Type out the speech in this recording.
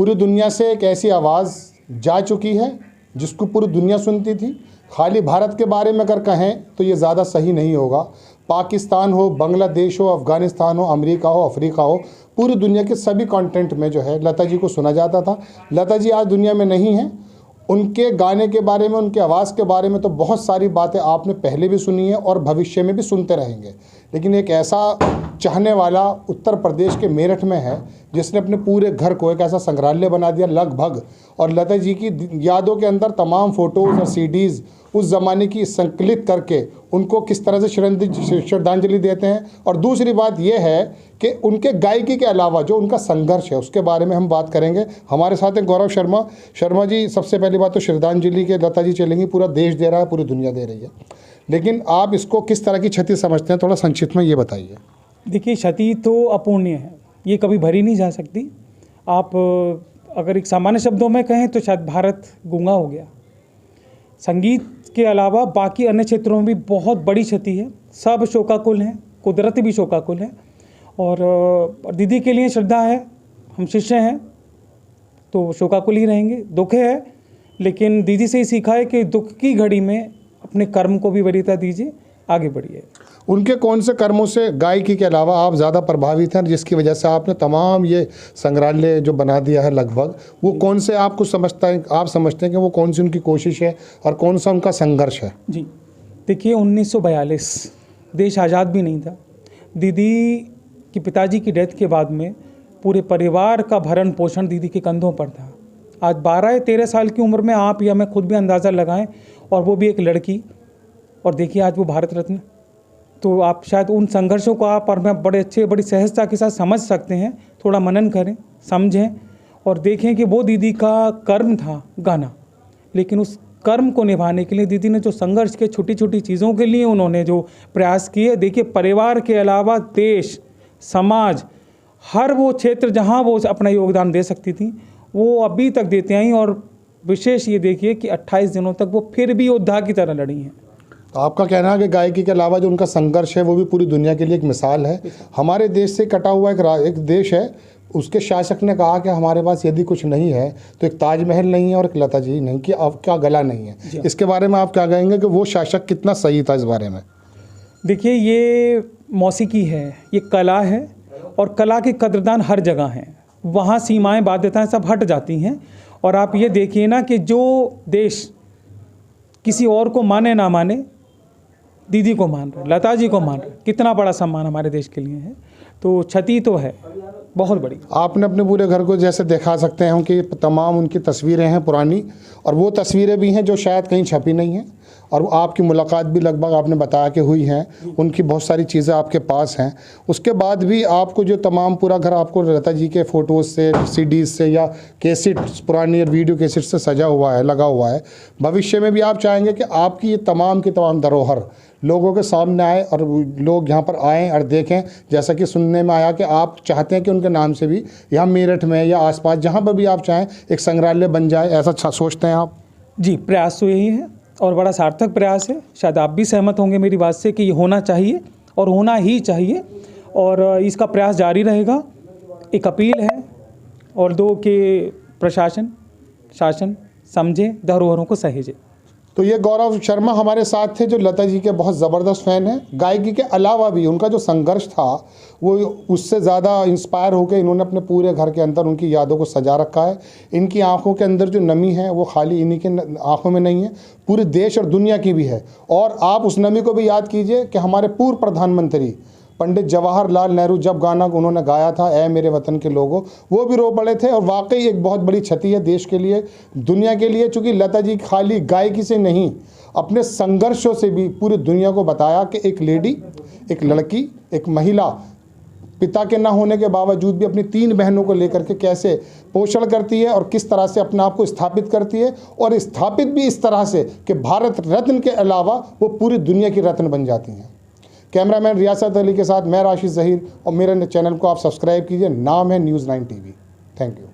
पूरी दुनिया से एक ऐसी आवाज़ जा चुकी है जिसको पूरी दुनिया सुनती थी। खाली भारत के बारे में अगर कहें तो ये ज़्यादा सही नहीं होगा। पाकिस्तान हो, बांग्लादेश हो, अफ़गानिस्तान हो, अमेरिका हो, अफ्रीका हो, पूरी दुनिया के सभी कॉन्टिनेंट में जो है लता जी को सुना जाता था। लता जी आज दुनिया में नहीं हैं। उनके गाने के बारे में, उनके आवाज़ के बारे में तो बहुत सारी बातें आपने पहले भी सुनी है और भविष्य में भी सुनते रहेंगे। लेकिन एक ऐसा चाहने वाला उत्तर प्रदेश के मेरठ में है जिसने अपने पूरे घर को एक ऐसा संग्रहालय बना दिया लगभग, और लता जी की यादों के अंदर तमाम फ़ोटोज़ और सीडीज़ उस ज़माने की संकलित करके उनको किस तरह से श्रद्धांजलि देते हैं। और दूसरी बात यह है कि उनके गायकी के अलावा जो उनका संघर्ष है उसके बारे में हम बात करेंगे। हमारे साथ हैं गौरव शर्मा जी। सबसे पहली बात तो श्रद्धांजलि के लता जी चलेंगी, पूरा देश दे रहा है, पूरी दुनिया दे रही है, लेकिन आप इसको किस तरह की क्षति समझते हैं, थोड़ा संक्षिप्त में ये बताइए। देखिए, क्षति तो अपूर्णीय है, ये कभी भरी नहीं जा सकती। आप अगर एक सामान्य शब्दों में कहें तो शायद भारत गूंगा हो गया। संगीत के अलावा बाकी अन्य क्षेत्रों में भी बहुत बड़ी क्षति है। सब शोकाकुल हैं, कुदरत भी शोकाकुल है, और दीदी के लिए श्रद्धा है, हम शिष्य हैं तो शोकाकुल ही रहेंगे। दुख है, लेकिन दीदी से ही सीखा है कि दुख की घड़ी में अपने कर्म को भी वरीयता दीजिए, आगे बढ़िए। उनके कौन से कर्मों से गायकी के अलावा आप ज़्यादा प्रभावित हैं जिसकी वजह से आपने तमाम ये संग्रहालय जो बना दिया है लगभग, वो कौन से आपको आप समझते हैं कि वो कौन सी उनकी कोशिश है और कौन सा उनका संघर्ष है? जी देखिए, 1942 देश आज़ाद भी नहीं था। दीदी की पिताजी की डेथ के बाद में पूरे परिवार का भरण पोषण दीदी के कंधों पर था। आज 12 या 13 साल की उम्र में आप या मैं खुद भी अंदाज़ा लगाएं, और वो भी एक लड़की, और देखिए आज वो भारत रत्न। तो आप शायद उन संघर्षों को आप और मैं बड़ी सहजता के साथ समझ सकते हैं। थोड़ा मनन करें, समझें और देखें कि वो दीदी का कर्म था गाना, लेकिन उस कर्म को निभाने के लिए दीदी ने जो संघर्ष के, छोटी छोटी चीज़ों के लिए उन्होंने जो प्रयास किए। देखिए, परिवार के अलावा देश, समाज, हर वो क्षेत्र जहाँ वो अपना योगदान दे सकती थी वो अभी तक देते आई, और विशेष ये देखिए कि 28 दिनों तक वो फिर भी योद्धा की तरह लड़ी हैं। तो आपका कहना है कि गायकी के अलावा जो उनका संघर्ष है वो भी पूरी दुनिया के लिए एक मिसाल है। हमारे देश से कटा हुआ एक देश है, उसके शासक ने कहा कि हमारे पास यदि कुछ नहीं है तो एक ताजमहल नहीं है और एक लता जी नहीं, कि अब क्या गला नहीं है। इसके बारे में आप क्या कहेंगे कि वो शासक कितना सही था इस बारे में? देखिए, ये मौसीकी है, ये कला है, और कला की कदरदान हर जगह हैं। वहाँ सीमाएं, बाध्यताएं सब हट जाती हैं। और आप ये देखिए ना कि जो देश किसी और को माने ना माने, दीदी को मान रहे, लता जी को मान रहे, कितना बड़ा सम्मान हमारे देश के लिए है। तो क्षति तो है बहुत बड़ी। आपने अपने पूरे घर को जैसे दिखा सकते हैं कि तमाम उनकी तस्वीरें हैं पुरानी, और वो तस्वीरें भी हैं जो शायद कहीं छपी नहीं हैं, और आपकी मुलाकात भी लगभग आपने बताया कि हुई हैं। उनकी बहुत सारी चीज़ें आपके पास हैं। उसके बाद भी आपको जो तमाम पूरा घर आपको लता जी के फ़ोटोज़ से, सीडीज़ से या कैसेट, पुरानी वीडियो कैसेट से सजा हुआ है, लगा हुआ है। भविष्य में भी आप चाहेंगे कि आपकी ये तमाम की तमाम धरोहर लोगों के सामने आए और लोग यहाँ पर आएँ और देखें। जैसा कि सुनने में आया कि आप चाहते हैं कि उनके नाम से भी यहाँ मेरठ में या आसपास जहाँ पर भी आप चाहें एक संग्रहालय बन जाए, ऐसा सोचते हैं आप? जी, प्रयास तो यही है, और बड़ा सार्थक प्रयास है। शायद आप भी सहमत होंगे मेरी बात से कि ये होना चाहिए और होना ही चाहिए, और इसका प्रयास जारी रहेगा। एक अपील है, और दो कि प्रशासन, शासन समझे, धरोहरों को सहेजे। तो ये गौरव शर्मा हमारे साथ थे जो लता जी के बहुत ज़बरदस्त फ़ैन हैं। गायकी के अलावा भी उनका जो संघर्ष था वो उससे ज़्यादा इंस्पायर होकर इन्होंने अपने पूरे घर के अंदर उनकी यादों को सजा रखा है। इनकी आंखों के अंदर जो नमी है वो खाली इन्हीं के आंखों में नहीं है, पूरे देश और दुनिया की भी है। और आप उस नमी को भी याद कीजिए कि हमारे पूर्व प्रधानमंत्री पंडित जवाहरलाल नेहरू जब गाना उन्होंने गाया था, ऐ मेरे वतन के लोगों, वो भी रो पड़े थे। और वाकई एक बहुत बड़ी क्षति है देश के लिए, दुनिया के लिए, चूँकि लता जी खाली गायकी से नहीं, अपने संघर्षों से भी पूरी दुनिया को बताया कि एक लेडी, एक लड़की, एक महिला पिता के ना होने के बावजूद भी अपनी 3 बहनों को लेकर के कैसे पोषण करती है और किस तरह से अपने आप को स्थापित करती है, और स्थापित भी इस तरह से कि भारत रत्न के अलावा वो पूरी दुनिया की रत्न बन जाती हैं। कैमरामैन रियासत अली के साथ मैं राशिद ज़हीर, और मेरे चैनल को आप सब्सक्राइब कीजिए। नाम है न्यूज़ 9 TV। Thank you.